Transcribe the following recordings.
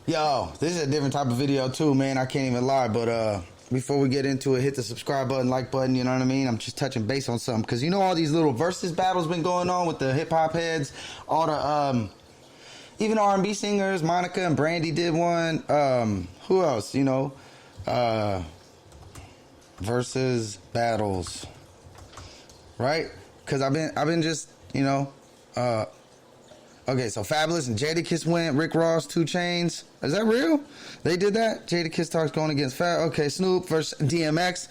Yo, this is a different type of video too, man. I can't even lie, but before we get into it, hit the subscribe button, like button, you know what I mean? I'm just touching base on something, because you know all these little versus battles been going on with the hip-hop heads, all the, even R&B singers, Monica and Brandy did one, who else, you know, versus battles, right? Because I've been just, you know, okay, so Fabulous and Jadakiss went. Rick Ross, 2 Chainz. Is that real? They did that? Jadakiss talks going against Okay, Snoop versus DMX.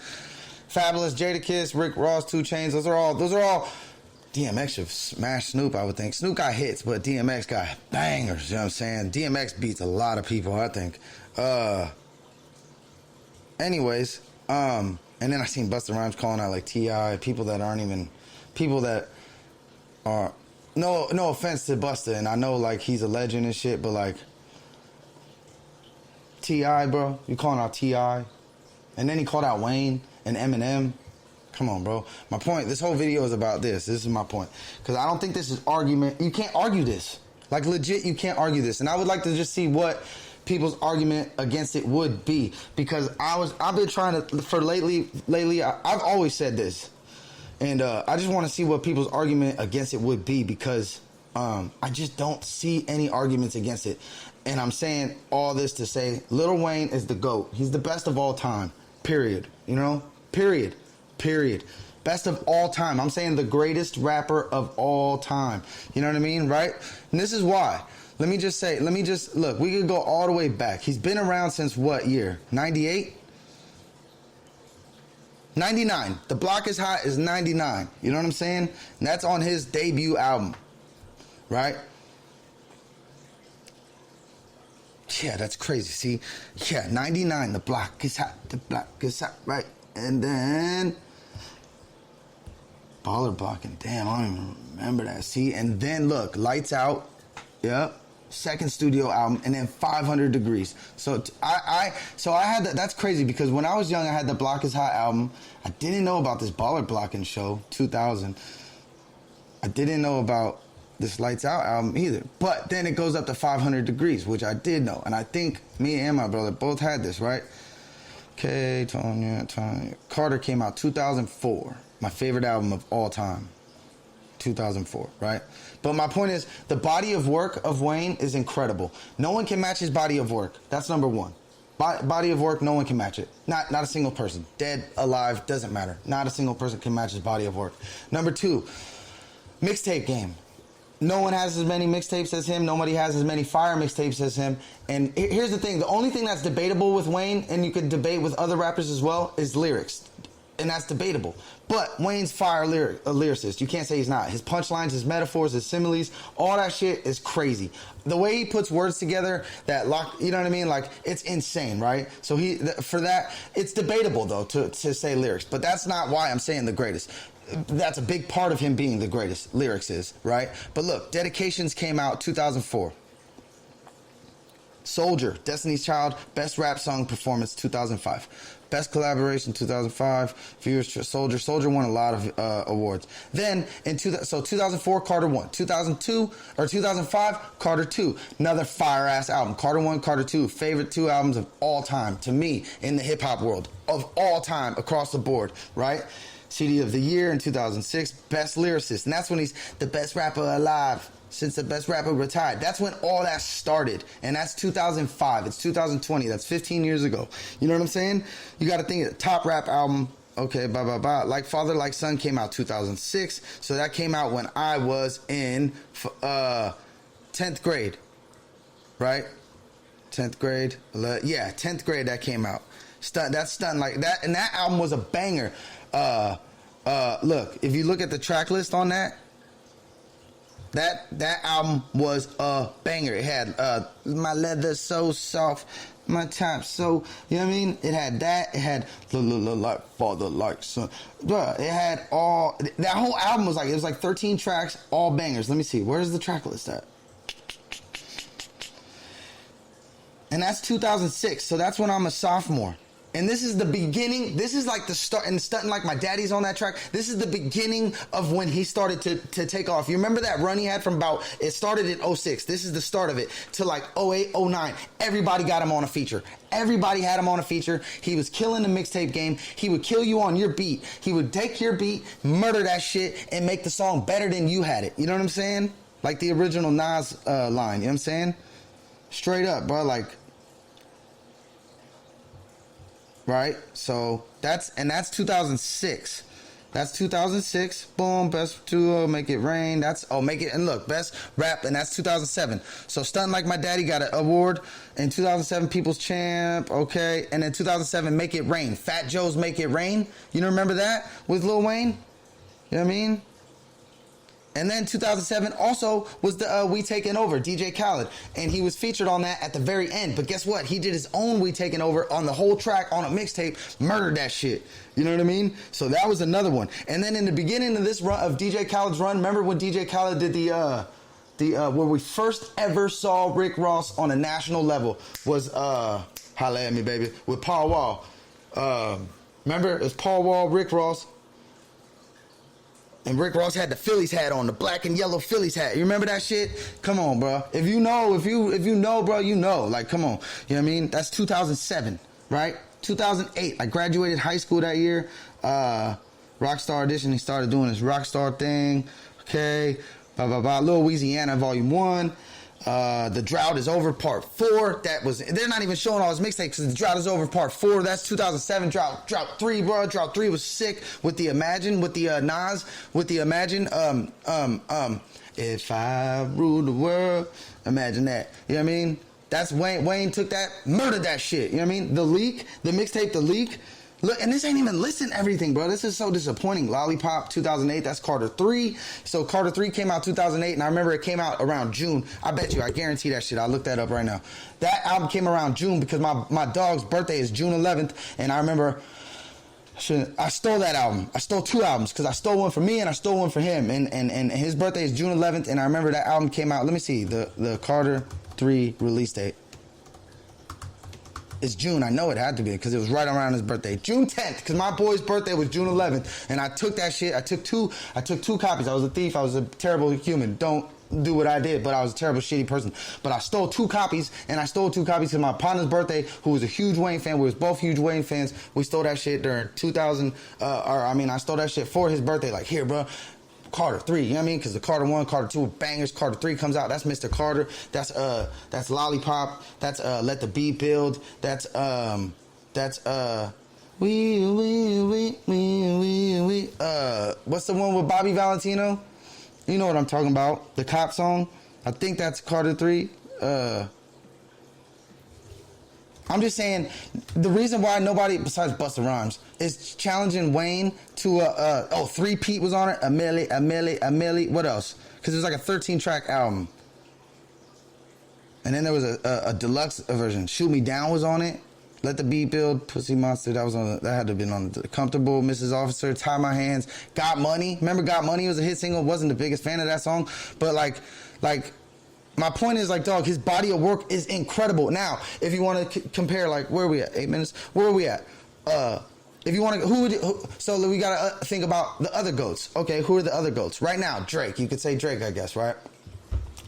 Fabulous, Jadakiss, Rick Ross, 2 Chainz. Those are all. DMX should smash Snoop, I would think. Snoop got hits, but DMX got bangers. You know what I'm saying? DMX beats a lot of people, I think. Anyways, and then I seen Busta Rhymes calling out like T.I., people that aren't even, people that are. No offense to Busta, and I know like he's a legend and shit, but like T.I., bro, you calling out T.I., and then he called out Wayne and Eminem. Come on, bro. My point, this whole video is about this. This is my point, because I don't think this is argument. You can't argue this. Like legit, you can't argue this, and I would like to just see what people's argument against it would be, because I've been trying to for lately. I've always said this. And I just want to see what people's argument against it would be, because I just don't see any arguments against it. And I'm saying all this to say Lil Wayne is the GOAT. He's the best of all time. Period. You know? Period. Best of all time. I'm saying the greatest rapper of all time. You know what I mean? Right? And this is why. Let me just look. We could go all the way back. He's been around since what year? 98? 99. The Block is Hot is 99. You know what I'm saying? And that's on his debut album. Right? Yeah, that's crazy. See? Yeah, 99. The Block is Hot. The Block is Hot. Right? And then Baller Blocking. Damn, I don't even remember that. See? And then look, Lights Out. Yep. Second studio album, and then 500 Degrees. So I had that. That's crazy, because when I was young, I had the Block is Hot album. I didn't know about this Baller Blocking show, 2000. I didn't know about this Lights Out album either. But then it goes up to 500 Degrees, which I did know. And I think me and my brother both had this, right? Okay, Tonya. Carter came out 2004. My favorite album of all time. 2004, right? But my point is, the body of work of Wayne is incredible. No one can match his body of work. That's number one. Body of work, no one can match it. Not a single person. Dead, alive, doesn't matter. Not a single person can match his body of work. Number two, mixtape game. No one has as many mixtapes as him. Nobody has as many fire mixtapes as him. And here's the thing. The only thing that's debatable with Wayne, and you could debate with other rappers as well, is lyrics. And that's debatable. But Wayne's fire lyricist. You can't say he's not. His punchlines, his metaphors, his similes, all that shit is crazy. The way he puts words together that lock, you know what I mean? Like, it's insane, right? So for that, it's debatable though to say lyrics. But that's not why I'm saying the greatest. That's a big part of him being the greatest. Lyrics is, right? But look, Dedications came out 2004. Soldier, Destiny's Child, Best Rap Song Performance, 2005. Best Collaboration, 2005. Viewers, Soldier won a lot of awards. Then, so 2004, Carter won. 2005, Carter 2. Another fire-ass album. Carter 1, Carter 2. Favorite 2 albums of all time, to me, in the hip-hop world. Of all time, across the board, right? CD of the Year in 2006. Best Lyricist. And that's when he's the best rapper alive since the best rapper retired. That's when all that started. And that's 2005. It's 2020. That's 15 years ago. You know what I'm saying? You got to think of the top rap album. Okay, Like Father, Like Son came out 2006. So that came out when I was in 10th grade. Right? 10th grade. Yeah, 10th grade that came out. That's stunning like that. And that album was a banger. Look, if you look at the track list on that album was a banger. It had My Leather So Soft, My Top So, you know what I mean? It had that. It had Like Father, Like Son. Bruh, it had all, that whole album was like 13 tracks, all bangers. Let me see, where's the track list at? And that's 2006, so that's when I'm a sophomore. And this is the beginning. This is like the start. And Stunting Like My Daddy's on that track. This is the beginning of when he started to take off. You remember that run he had from about, it started in '06. This is the start of it to like '08, '09. Everybody got him on a feature. Everybody had him on a feature. He was killing the mixtape game. He would kill you on your beat. He would take your beat, murder that shit, and make the song better than you had it. You know what I'm saying? Like the original Nas line. You know what I'm saying? Straight up, bro. Like, right? So that's 2006. That's 2006. Boom, best duo, Make It Rain. Make It, and look, best rap, and that's 2007. So Stunting Like My Daddy got an award. In 2007, People's Champ, okay. And in 2007, Make It Rain. Fat Joe's Make It Rain. You remember that with Lil Wayne? You know what I mean? And then 2007 also was the We Taking Over, DJ Khaled. And he was featured on that at the very end. But guess what? He did his own We Taking Over on the whole track on a mixtape, murdered that shit. You know what I mean? So that was another one. And then in the beginning of this run, of DJ Khaled's run, remember when DJ Khaled did where we first ever saw Rick Ross on a national level was Holla at Me Baby with Paul Wall. Remember? It was Paul Wall, Rick Ross. And Rick Ross had the Phillies hat on, the black and yellow Phillies hat. You remember that shit? Come on, bro. If you know, bro, you know. Like, come on. You know what I mean? That's 2007, right? 2008. I graduated high school that year. Rockstar Edition. He started doing his Rockstar thing. Okay. Blah, blah, blah. Lil Louisiana, Volume 1. The Drought Is Over Part 4. They're not even showing all his mixtapes because The Drought Is Over Part 4. That's 2007. Drought 3, bro. Drought 3 was sick with the Imagine, with the Nas, with the Imagine. If I rule the world, imagine that. You know what I mean? That's Wayne. Wayne took that, murdered that shit. You know what I mean? The Leak, the mixtape, The Leak. Look, and this ain't even listing everything, bro. This is so disappointing. Lollipop, 2008, that's Carter 3. So Carter 3 came out 2008, and I remember it came out around June. I bet you, I guarantee that shit. I'll look that up right now. That album came around June because my dog's birthday is June 11th, and I remember I stole that album. I stole 2 albums because I stole one for me and I stole one for him. And his birthday is June 11th, and I remember that album came out. Let me see, the Carter 3 release date. It's June. I know it had to be because it was right around his birthday. June 10th, because my boy's birthday was June 11th. And I took that shit. I took two copies. I was a thief. I was a terrible human. Don't do what I did, but I was a terrible, shitty person. But I stole 2 copies, and I stole 2 copies to my partner's birthday, who was a huge Wayne fan. We was both huge Wayne fans. We stole that shit during 2000, I stole that shit for his birthday. Like, here, bro. Carter 3, you know what I mean? Because the Carter 1, Carter 2 bangers. Carter 3 comes out. That's Mr. Carter. That's Lollipop. That's Let the Beat Build. That's what's the one with Bobby Valentino? You know what I'm talking about. The cop song. I think that's Carter 3. I'm just saying, the reason why nobody besides Busta Rhymes is challenging Wayne to 3 Pete was on it. Amelie. What else? Because it was like a 13-track album. And then there was a deluxe version. Shoot Me Down was on it. Let the Beat Build. Pussy Monster. That had to have been on the Comfortable. Mrs. Officer. Tie My Hands. Got Money. Remember Got Money was a hit single. Wasn't the biggest fan of that song, but like. My point is, like, dog, his body of work is incredible. Now, if you want to compare, like, where are we at? 8 minutes? Where are we at? If you want to, so we got to think about the other GOATs. Okay, who are the other GOATs? Right now, Drake. You could say Drake, I guess, right?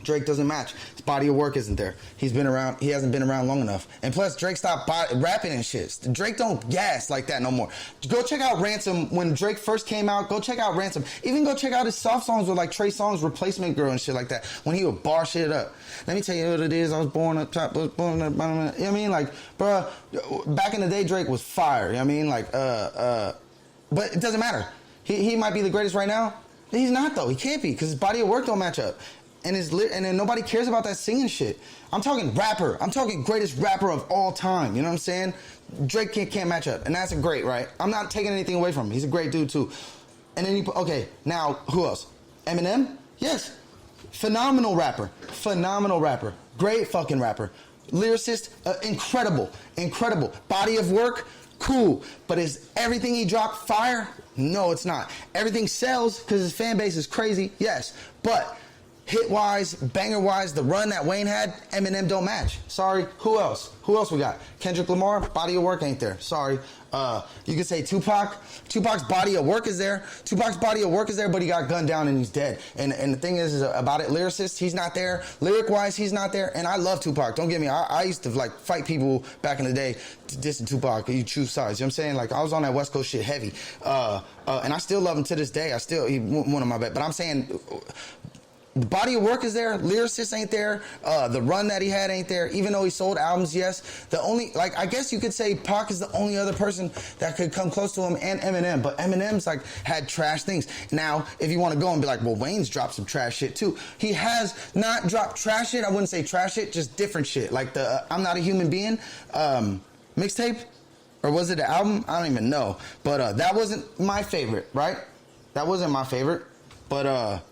Drake doesn't match. His body of work isn't there. He's been around. He hasn't been around long enough. And plus, Drake stopped rapping and shit. Drake don't gas like that no more. Go check out Ransom. When Drake first came out, go check out Ransom. Even go check out his soft songs with like Trey Songz, Replacement Girl and shit like that. When he would bar shit up. Let me tell you what it is. I was born up top. Was born up bottom. You know what I mean? Like, bruh, back in the day, Drake was fire. You know what I mean? Like, but it doesn't matter. He might be the greatest right now. He's not though. He can't be because his body of work don't match up. And then nobody cares about that singing shit. I'm talking rapper. I'm talking greatest rapper of all time. You know what I'm saying? Drake can't match up. And that's a great, right? I'm not taking anything away from him. He's a great dude, too. And then okay, now, who else? Eminem? Yes. Phenomenal rapper. Phenomenal rapper. Great fucking rapper. Lyricist? Incredible. Body of work? Cool. But is everything he dropped fire? No, it's not. Everything sells because his fan base is crazy? Yes. But hit-wise, banger-wise, the run that Wayne had, Eminem don't match. Sorry. Who else? Who else we got? Kendrick Lamar, body of work ain't there. Sorry. You could say Tupac. Tupac's body of work is there. Tupac's body of work is there, but he got gunned down and he's dead. And the thing is about it, lyricist, he's not there. Lyric-wise, he's not there. And I love Tupac. Don't get me. I used to like fight people back in the day to diss Tupac. You choose sides. You know what I'm saying? Like I was on that West Coast shit heavy. And I still love him to this day. He one of my best. But I'm saying the body of work is there. Lyricist ain't there. The run that he had ain't there. Even though he sold albums, yes. The only, like, I guess you could say Pac is the only other person that could come close to him, and Eminem. But Eminem's like had trash things. Now, if you want to go and be like, well, Wayne's dropped some trash shit too. He has not dropped trash shit. I wouldn't say trash shit, just different shit. Like the I'm Not a Human Being mixtape, or was it an album? I don't even know. But that wasn't my favorite, right? That wasn't my favorite. But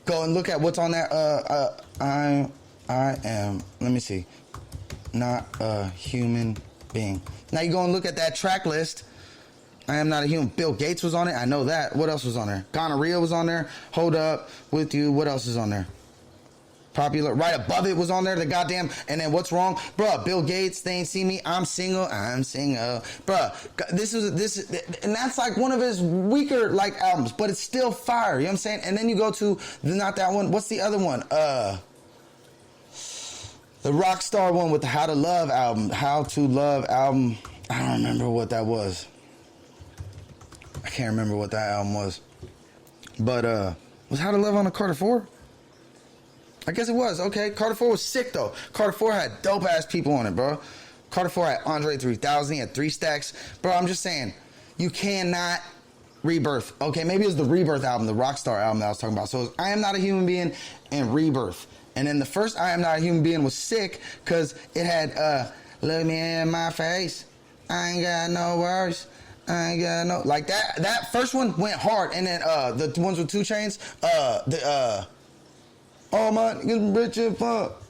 go and look at what's on that. I am, let me see, not a human being. Now you go and look at that track list. I am not a human. Bill Gates was on it. I know that. What else was on there? Gonorrhea was on there. Hold Up With You. What else is on there? Popular. Right above it was on there. The goddamn. And then What's Wrong? Bruh, Bill Gates, They Ain't See Me. I'm Single. Bruh, this is, and that's like one of his weaker like albums, but it's still fire. You know what I'm saying? And then you go to not that one. What's the other one? The Rockstar one with the How to Love album. How to Love album. I don't remember what that was. I can't remember what that album was. But was How to Love on the Carter 4? I guess it was. Okay, Carter 4 was sick, though. Carter 4 had dope-ass people on it, bro. Carter 4 had Andre 3000. He had 3 Stacks. Bro, I'm just saying, you cannot Rebirth. Okay, maybe it was the Rebirth album, the Rockstar album that I was talking about. So it was I Am Not a Human Being and Rebirth. And then the first I Am Not a Human Being was sick because it had, look me in my face. I ain't got no worries. I ain't got no... Like, that first one went hard. And then the ones with 2 Chainz, all my niggas rich and fuck.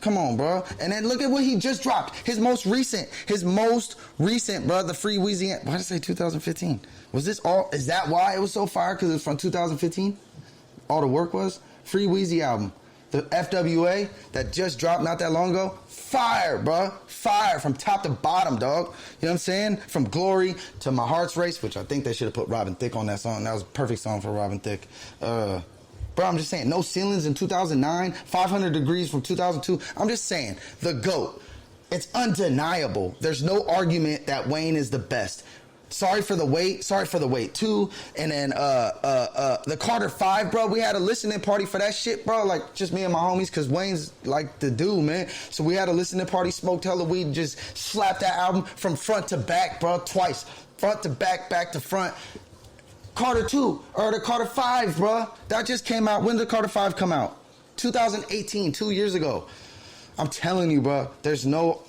Come on, bro. And then look at what he just dropped. His most recent, bro. The Free Weezy. Why did I say 2015? Was this all? Is that why it was so fire? Because it was from 2015? All the work was? Free Weezy album. The FWA that just dropped not that long ago. Fire, bro. Fire from top to bottom, dog. You know what I'm saying? From Glory to My Heart's Race, which I think they should have put Robin Thicke on that song. That was a perfect song for Robin Thicke. Bro, I'm just saying, No Ceilings in 2009, 500 Degrees from 2002. I'm just saying, the GOAT. It's undeniable. There's no argument that Wayne is the best. Sorry for the Wait too. And then the Carter 5, bro. We had a listening party for that shit, bro. Like just me and my homies, cause Wayne's like the dude, man. So we had a listening party, smoked hella weed, and just slapped that album from front to back, bro, twice. Front to back, back to front. Carter 2, or the Carter 5, bruh. That just came out. When did Carter 5 come out? 2018, 2 years ago. I'm telling you, bruh, there's no...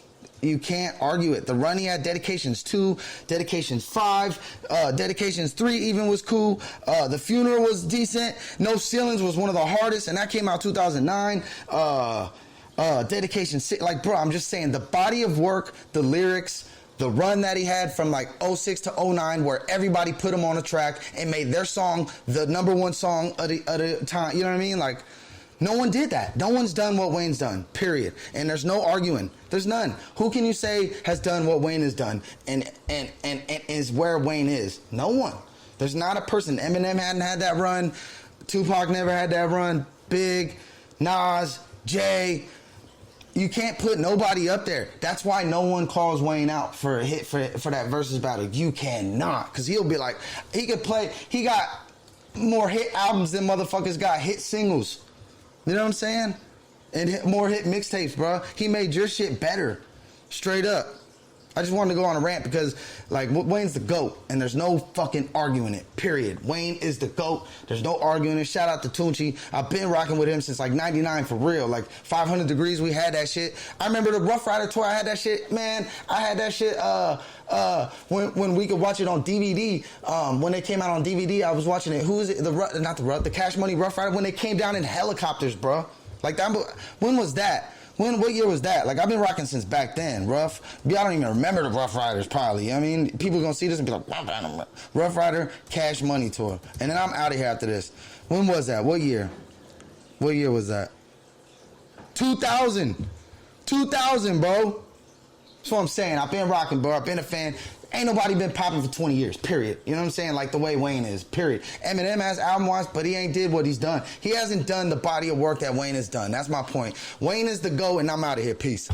You can't argue it. The run he had, Dedications 2, Dedications 5, Dedications 3 even was cool. The Funeral was decent. No Ceilings was one of the hardest, and that came out 2009. Dedication 6, like, bro, I'm just saying, the body of work, the lyrics... The run that he had from like 06 to 09 where everybody put him on a track and made their song the #1 song of the time. You know what I mean? Like, no one did that. No one's done what Wayne's done, period. And there's no arguing. There's none. Who can you say has done what Wayne has done and is where Wayne is? No one. There's not a person. Eminem hadn't had that run. Tupac never had that run. Big, Nas, Jay... You can't put nobody up there. That's why no one calls Wayne out for a hit for that versus battle. You cannot. Because he'll be like, he could play, he got more hit albums than motherfuckers got hit singles. You know what I'm saying? And more hit mixtapes, bro. He made your shit better. Straight up. I just wanted to go on a rant because, like, Wayne's the GOAT, and there's no fucking arguing it, period. Wayne is the GOAT. There's no arguing it. Shout out to Tunchi. I've been rocking with him since, like, 99 for real. Like, 500 Degrees, we had that shit. I remember the Rough Rider tour, I had that shit. Man, I had that shit when we could watch it on DVD. When they came out on DVD, I was watching it. Who is it? The Cash Money Rough Rider, when they came down in helicopters, bro. Like, that. When was that? What year was that? Like, I've been rocking since back then, Rough. I don't even remember the Rough Riders, probably. I mean, people are going to see this and be like, Rough Rider Cash Money Tour. And then I'm out of here after this. When was that? What year? What year was that? 2000. 2000, bro. That's what I'm saying. I've been rocking, bro. I've been a fan. Ain't nobody been popping for 20 years, period. You know what I'm saying? Like the way Wayne is, period. Eminem has album-wise, but he ain't did what he's done. He hasn't done the body of work that Wayne has done. That's my point. Wayne is the GOAT, and I'm out of here. Peace.